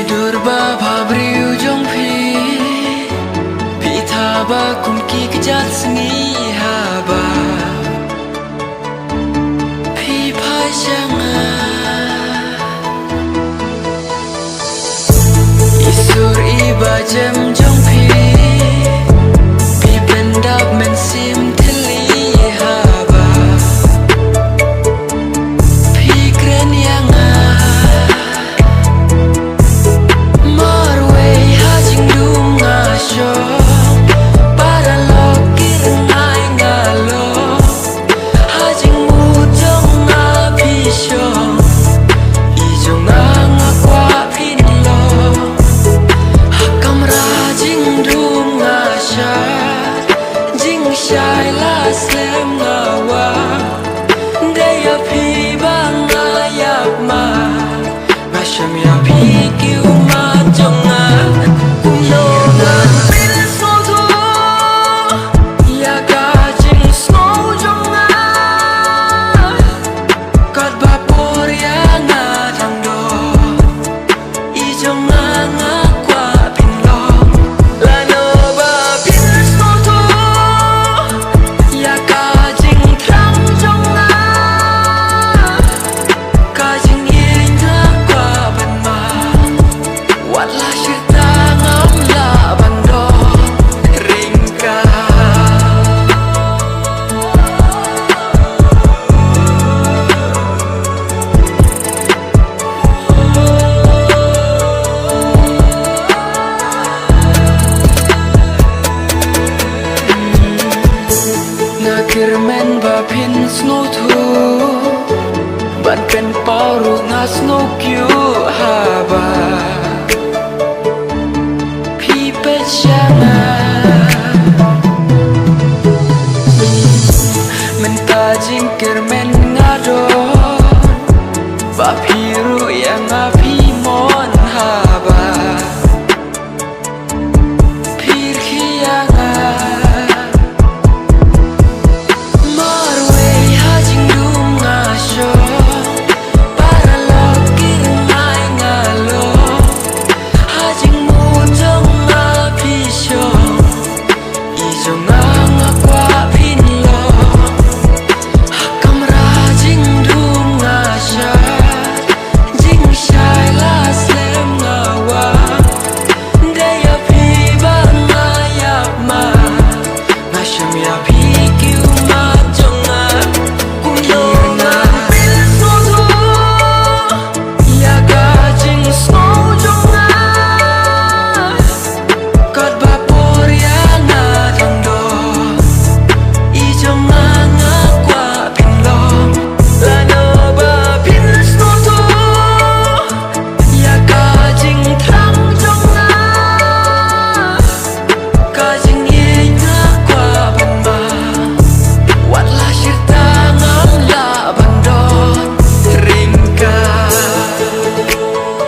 Durba pabriu jong pi thaba kum ki kjat sngi haba pi phajanga isur iba jem jong pi bendap men sim thili haba pi kren yang Shai la slem ngawa Deya pi banga yak ma Masham ya pi kiu ma jonga Kuno na pil so to Ya ka jing snow jonga Kat ba por ya nga thang do I jonga nga kwa pin lo La no ba pil so to Kirmen ba pin snow thu ban pen paru nga snow kyu haba pi pe chana men ta jing kirmen nga do ba pi